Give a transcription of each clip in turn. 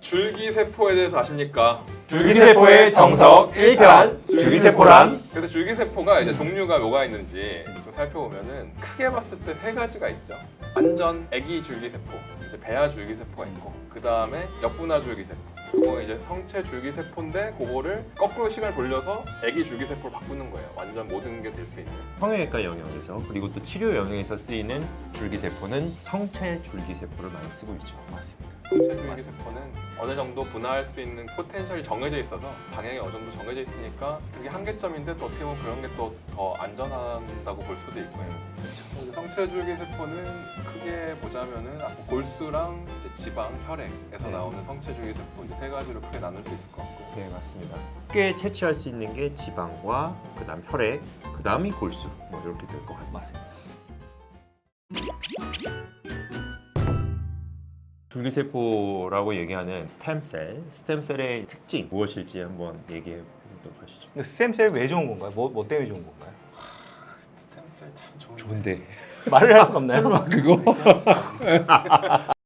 줄기세포에 대해서 아십니까? 줄기세포의 정석 1편 줄기세포란? 그래서 줄기세포가 이제 종류가 뭐가 있는지 좀 살펴보면은 크게 봤을 때 세 가지가 있죠. 완전 애기 줄기세포, 이제 배아 줄기세포가 있고, 그 다음에 역분화 줄기세포. 그거는 이제 성체 줄기세포인데 그거를 거꾸로 시간을 돌려서 애기 줄기세포로 바꾸는 거예요. 완전 모든 게 될 수 있는. 성형외과 영역에서 그리고 또 치료 영역에서 쓰이는 줄기세포는 성체 줄기세포를 많이 쓰고 있죠. 맞습니다. 성체 줄기세포는 어느 정도 분화할 수 있는 포텐셜이 정해져 있어서 방향이 어느 정도 정해져 있으니까 그게 한계점인데 또 어떻게 보면 그런 게 또 더 안전하다고 볼 수도 있고요. 그래서 성체 줄기세포는 크게 보자면은 골수랑 이제 지방, 혈액에서 나오는 성체 줄기세포 이제 세 가지로 크게 나눌 수 있을 것 같고요. 네, 맞습니다. 쉽게 채취할 수 있는 게 지방과 그다음 혈액, 그다음이 골수 뭐 이렇게 될 것 같습니다. 줄기세포라고 얘기하는 스템셀의 특징 무엇일지 한번 얘기해 보도록 하시죠. 근데 스템셀 왜 좋은 건가요? 뭐 때문에 좋은 건가요? 스템셀 참 좋은데 말을 할 수가 없나요? 그거?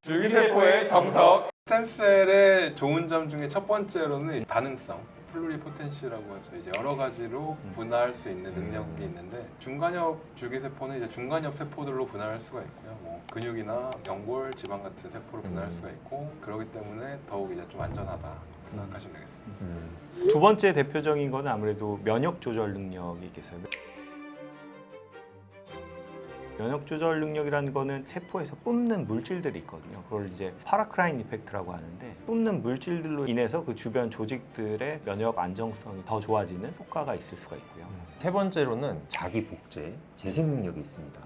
줄기세포의 정석. 스템셀의 좋은 점 중에 첫 번째로는 반응성. 플루리포텐시라고 하죠. 이제 여러 가지로 분화할 수 있는 능력이 있는데 중간엽 줄기세포는 이제 중간엽 세포들로 분화할 수가 있고요. 뭐 근육이나 연골, 지방 같은 세포로 분화할 수가 있고 그렇기 때문에 더욱 이제 좀 안전하다 생각하시면 되겠습니다. 두 번째 대표적인 거는 아무래도 면역 조절 능력이 있겠어요. 면역 조절 능력이라는 거는 세포에서 뿜는 물질들이 있거든요. 그걸 이제 파라크라인 이펙트라고 하는데 뿜는 물질들로 인해서 그 주변 조직들의 면역 안정성이 더 좋아지는 효과가 있을 수가 있고요. 세 번째로는 자기 복제, 재생 능력이 있습니다.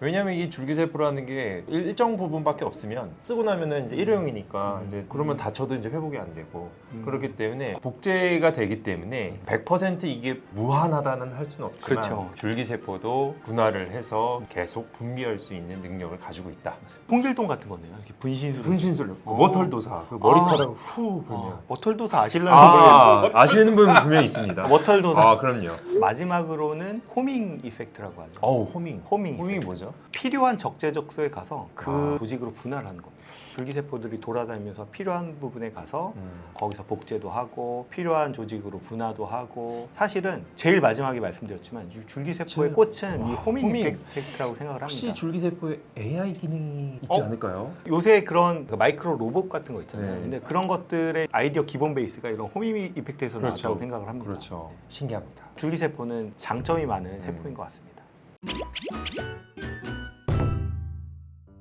왜냐하면 이 줄기세포라는 게 일정 부분밖에 없으면 쓰고 나면은 이제 일회용이니까 이제 그러면 다쳐도 이제 회복이 안 되고 그렇기 때문에 복제가 되기 때문에 100% 이게 무한하다는 할 수는 없지만 그렇죠. 줄기세포도 분화를 해서 계속 분비할 수 있는 능력을 가지고 있다. 홍길동 같은 거네요. 이렇게 분신술. 분신술, 머털도사, 그 머리카락 후 불면. 머털도사 아시려는 모르겠는데. 아시는 분 분명히 있습니다. 머털도사. 아, 그럼요. 마지막으로는 호밍 이펙트라고 하죠. 호밍. 호밍 호밍이 이펙트. 뭐죠? 필요한 적재적소에 가서 그 조직으로 분할을 하는 겁니다. 줄기세포들이 돌아다니면서 필요한 부분에 가서 거기서 복제도 하고 필요한 조직으로 분화도 하고 사실은 제일 마지막에 말씀드렸지만 줄기세포의 꽃은 이 호밍 이펙트라고 생각을 혹시 합니다. 줄기세포에 AI 기능이 있지 않을까요? 요새 그런 마이크로 로봇 같은 거 있잖아요. 네. 근데 그런 것들의 아이디어 기본 베이스가 이런 호밍 이펙트에서 그렇죠. 나왔다고 생각을 합니다. 그렇죠. 신기합니다. 줄기세포는 장점이 많은 세포인 것 같습니다.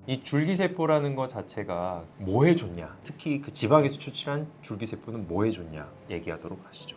이 줄기세포라는 것 자체가 뭐에 좋냐? 특히 그 지방에서 추출한 줄기세포는 뭐에 좋냐? 얘기하도록 하시죠.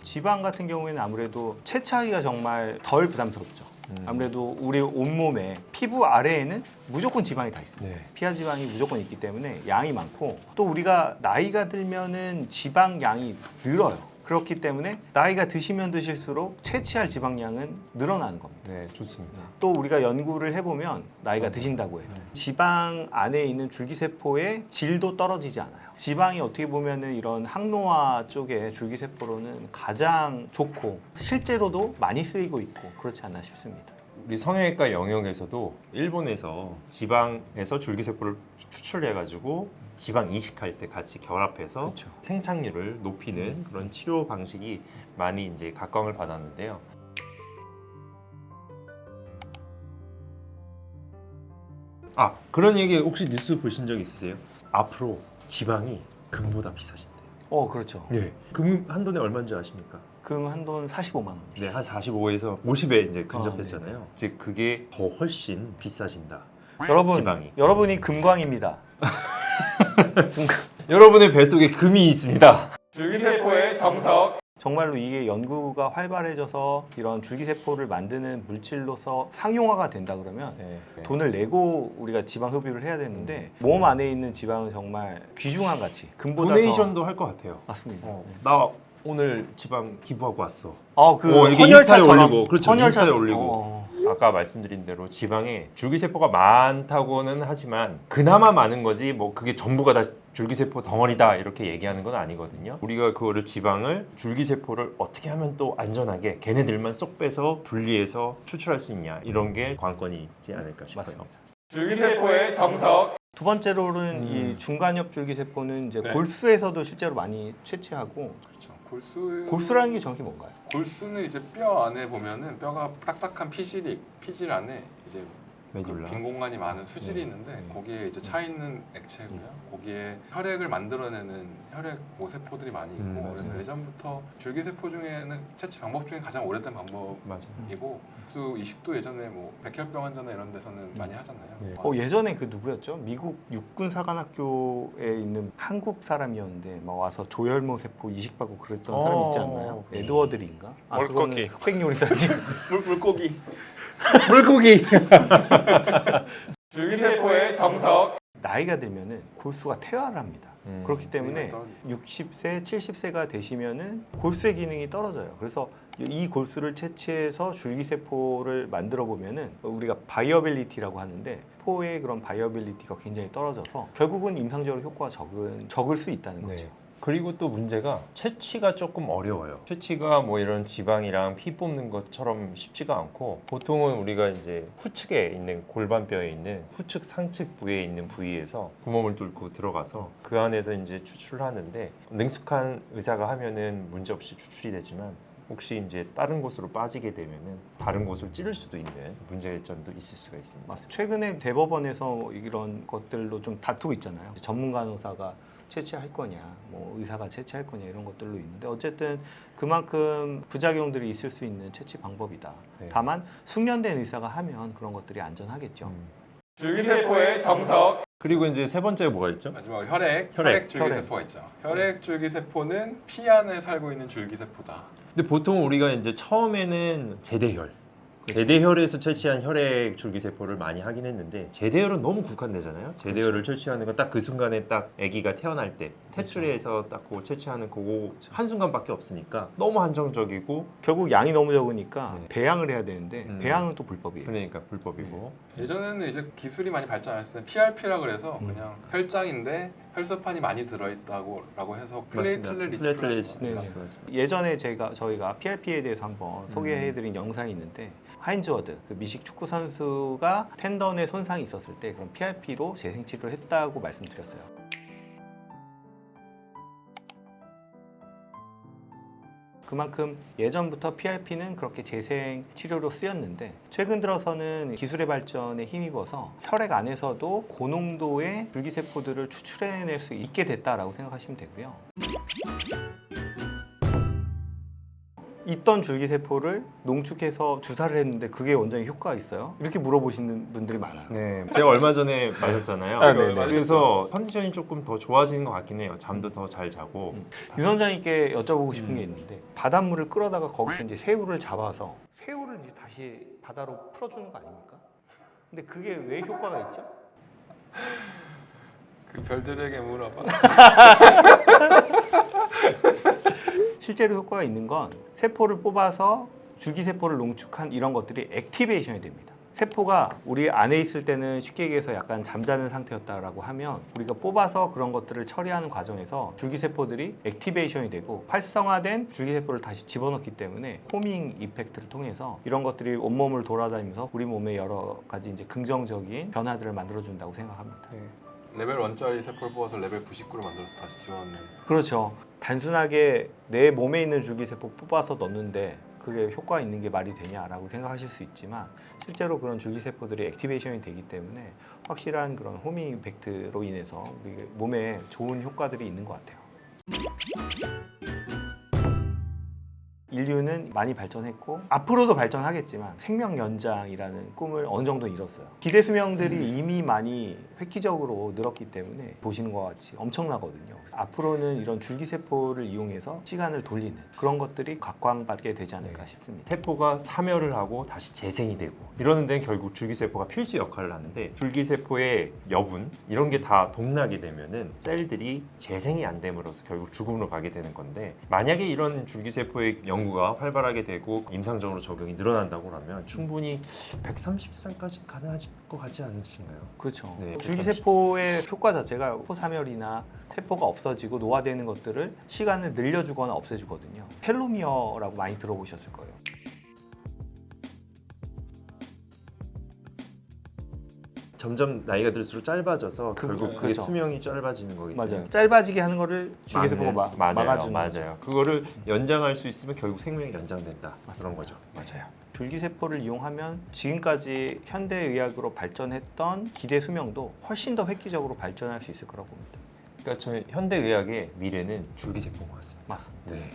지방 같은 경우에는 아무래도 채취하기가 정말 덜 부담스럽죠. 아무래도 우리 온몸에 피부 아래에는 무조건 지방이 다 있습니다. 네. 피하 지방이 무조건 있기 때문에 양이 많고 또 우리가 나이가 들면은 지방 양이 늘어요. 그렇기 때문에 나이가 드시면 드실수록 채취할 지방량은 늘어나는 겁니다. 네, 좋습니다. 또 우리가 연구를 해보면 나이가 드신다고 해요. 지방 안에 있는 줄기세포의 질도 떨어지지 않아요. 지방이 어떻게 보면은 이런 항노화 쪽에 줄기세포로는 가장 좋고 실제로도 많이 쓰이고 있고 그렇지 않나 싶습니다. 우리 성형외과 영역에서도 일본에서 지방에서 줄기세포를 추출해가지고 지방 이식할 때 같이 결합해서 그렇죠. 생착률을 높이는 그런 치료 방식이 많이 이제 각광을 받았는데요. 그런 얘기 혹시 뉴스 보신 적 있으세요? 앞으로 지방이 금보다 비싸진대요. 그렇죠. 네. 금 한 돈에 얼마인지 아십니까? 금 한돈 45만 원. 네, 한 45에서 50에 이제 근접했잖아요. 즉 그게 더 훨씬 비싸진다. 지방이. 여러분이 금광입니다. 여러분의 뱃속에 금이 있습니다. 줄기세포의 정석. 정말로 이게 연구가 활발해져서 이런 줄기세포를 만드는 물질로서 상용화가 된다 그러면 돈을 내고 우리가 지방 흡입을 해야 되는데 몸 안에 있는 지방은 정말 귀중한 가치, 금보다 도네이션도 할 것 같아요. 맞습니다. 나 오늘 지방 기부하고 왔어. 그 이게 인스타에 올리고, 그렇죠. 인스타에 올리고. 올리고. 아까 말씀드린 대로 지방에 줄기세포가 많다고는 하지만 그나마 많은 거지 뭐 그게 전부가 다 줄기세포 덩어리다 이렇게 얘기하는 건 아니거든요. 우리가 그거를 지방을 줄기세포를 어떻게 하면 또 안전하게 걔네들만 쏙 빼서 분리해서 추출할 수 있냐 이런 게 관건이 있지 않을까 싶어요. 맞습니다. 줄기세포의 정석. 두 번째로는 이 중간엽 줄기세포는 이제 네. 골수에서도 실제로 많이 채취하고 그렇죠. 골수라는 게 정확히 뭔가요? 골수는 이제 뼈 안에 보면은 뼈가 딱딱한 피질 안에 이제 그 메듈라. 빈 공간이 많은 수질이 있는데 거기에 이제 차 있는 액체고요. 거기에 혈액을 만들어내는 혈액 모세포들이 많이 있고 맞아요. 그래서 예전부터 줄기세포 중에는 채취 방법 중에 가장 오래된 방법이고 맞아. 수 이식도 예전에 뭐 백혈병 환자나 이런 데서는 많이 하잖아요. 네. 예전에 그 누구였죠? 미국 육군사관학교에 있는 한국 사람이었는데 막 와서 조혈모 세포 이식받고 그랬던 사람 있지 않나요? 에드워드 리인가? 물고기. 흑백 요리사지. 물고기. 물고기. 줄기세포의 정석. 나이가 들면은 골수가 퇴화를 합니다. 그렇기 때문에 떨어지죠. 60세, 70세가 되시면은 골수의 기능이 떨어져요. 그래서 이 골수를 채취해서 줄기세포를 만들어 보면은 우리가 바이어빌리티라고 하는데 포의 그런 바이어빌리티가 굉장히 떨어져서 결국은 임상적으로 효과가 적을 수 있다는 거죠. 네. 그리고 또 문제가 채취가 조금 어려워요. 채취가 뭐 이런 지방이랑 피 뽑는 것처럼 쉽지가 않고 보통은 우리가 이제 후측에 있는 골반뼈에 있는 후측 상측 부에 있는 부위에서 구멍을 뚫고 들어가서 그 안에서 이제 추출을 하는데 능숙한 의사가 하면은 문제 없이 추출이 되지만 혹시 이제 다른 곳으로 빠지게 되면은 다른 곳을 찌를 수도 있는 문제점도 있을 수가 있습니다. 맞습니다. 최근에 대법원에서 이런 것들로 좀 다투고 있잖아요. 전문 간호사가 채취할 거냐, 뭐 의사가 채취할 거냐 이런 것들로 있는데 어쨌든 그만큼 부작용들이 있을 수 있는 채취 방법이다. 네. 다만 숙련된 의사가 하면 그런 것들이 안전하겠죠. 줄기세포의 정석. 그리고 이제 세 번째가 뭐가 있죠? 마지막으로 혈액 혈액. 줄기세포가 있죠. 혈액 줄기세포는 피 안에 살고 있는 줄기세포다. 근데 보통 우리가 이제 처음에는 제대혈, 제대혈에서 채취한 혈액 줄기세포를 많이 하긴 했는데 제대혈은 너무 국한되잖아요. 제대혈을 채취하는 건 딱 그 순간에 딱 아기가 태어날 때 탯줄에서 딱 그거 채취하는 그거 한 순간밖에 없으니까 너무 한정적이고 결국 양이 너무 적으니까 네. 배양을 해야 되는데 배양은 또 불법이에요. 그러니까 불법이고 예전에는 이제 기술이 많이 발전 안 했을 때 PRP라 그래서 그냥 혈장인데 혈소판이 많이 들어있다고 해서 플레이틀렛 리치플라즈마. 네, 네. 예전에 저희가 PRP에 대해서 한번 소개해드린 영상이 있는데 하인즈 워드 그 미식 축구 선수가 텐던에 손상이 있었을 때 그런 PRP로 재생 치료를 했다고 말씀드렸어요. 그만큼 예전부터 PRP는 그렇게 재생 치료로 쓰였는데 최근 들어서는 기술의 발전에 힘입어서 혈액 안에서도 고농도의 줄기세포들을 추출해낼 수 있게 됐다라고 생각하시면 되고요. 있던 줄기세포를 농축해서 주사를 했는데 그게 원장님 효과가 있어요? 이렇게 물어보시는 분들이 많아요. 네, 제가 얼마 전에 마셨잖아요. 아, 네네. 그래서 컨디션이 조금 더 좋아지는 것 같긴 해요. 잠도 더 잘 자고. 유 원장님께 여쭤보고 싶은 게 있는데 바닷물을 끌어다가 거기서 이제 새우를 잡아서 새우를 이제 다시 바다로 풀어주는 거 아닙니까? 근데 그게 왜 효과가 있죠? 그 별들에게 물어봐. 실제로 효과가 있는 건 세포를 뽑아서 줄기세포를 농축한 이런 것들이 액티베이션이 됩니다. 세포가 우리 안에 있을 때는 쉽게 얘기해서 약간 잠자는 상태였다라고 하면 우리가 뽑아서 그런 것들을 처리하는 과정에서 줄기세포들이 액티베이션이 되고 활성화된 줄기세포를 다시 집어넣기 때문에 호밍 이펙트를 통해서 이런 것들이 온몸을 돌아다니면서 우리 몸에 여러 가지 이제 긍정적인 변화들을 만들어준다고 생각합니다. 레벨 1짜리 세포를 뽑아서 레벨 99로 만들어서 다시 집어넣는. 그렇죠. 단순하게 내 몸에 있는 줄기세포 뽑아서 넣는데 그게 효과가 있는 게 말이 되냐라고 생각하실 수 있지만 실제로 그런 줄기세포들이 액티베이션이 되기 때문에 확실한 그런 호밍 임팩트로 인해서 우리 몸에 좋은 효과들이 있는 것 같아요. 인류는 많이 발전했고 앞으로도 발전하겠지만 생명 연장이라는 꿈을 어느 정도 이뤘어요. 기대 수명들이 이미 많이 획기적으로 늘었기 때문에 보시는 것 같이 엄청나거든요. 그래서 앞으로는 이런 줄기세포를 이용해서 시간을 돌리는 그런 것들이 각광받게 되지 않을까 싶습니다. 세포가 사멸을 하고 다시 재생이 되고 이러는 데는 결국 줄기세포가 필수 역할을 하는데 줄기세포의 여분 이런 게 다 동나게 되면은 셀들이 재생이 안 됨으로써 결국 죽음으로 가게 되는 건데 만약에 이런 줄기세포의 연구가 활발하게 되고 임상적으로 적용이 늘어난다고 하면 충분히 130살까지 가능할 것 같지 않으신가요? 그렇죠. 네, 줄기세포의 효과 자체가 포사멸이나 세포가 없어지고 노화되는 것들을 시간을 늘려주거나 없애주거든요. 텔로미어라고 많이 들어보셨을 거예요. 점점 나이가 들수록 짧아져서 결국 그게 그렇죠. 수명이 짧아지는 거기 때문에 맞아요. 짧아지게 하는 거를 줄기세포가 막아주는 거죠. 맞아요. 그거를 연장할 수 있으면 결국 생명이 연장된다. 그런 거죠. 맞아요. 줄기세포를 이용하면 지금까지 현대의학으로 발전했던 기대 수명도 훨씬 더 획기적으로 발전할 수 있을 거라고 봅니다. 그러니까 저희 현대의학의 미래는 줄기세포인 것 같습니다. 맞습니다. 네.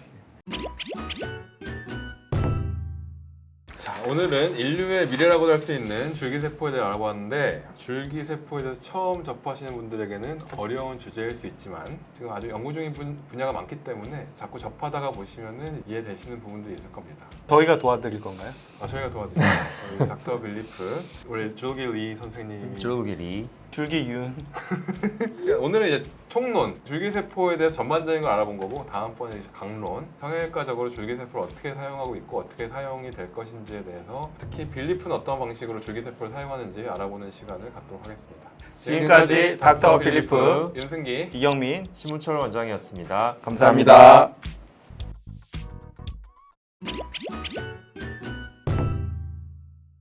자, 오늘은 인류의 미래라고 할 수 있는 줄기세포에 대해 알아보았는데 줄기세포에 대해서 처음 접하시는 분들에게는 어려운 주제일 수 있지만 지금 아주 연구 중인 분야가 많기 때문에 자꾸 접하다가 보시면은 이해되시는 부분들이 있을 겁니다. 저희가 도와드릴 건가요? 저희가 도와드릴게요. 저희 닥터 빌리프 우리 줄기 리 선생님이 줄기리. 줄기윤. 오늘은 이제 총론, 줄기세포에 대해서 전반적인 걸 알아본 거고 다음번에 이제 강론, 성형외과적으로 줄기세포를 어떻게 사용하고 있고 어떻게 사용이 될 것인지에 대해서 특히 빌리프는 어떤 방식으로 줄기세포를 사용하는지 알아보는 시간을 갖도록 하겠습니다. 지금까지 닥터 빌리프, 윤승기, 이경민 심우철 원장이었습니다. 감사합니다.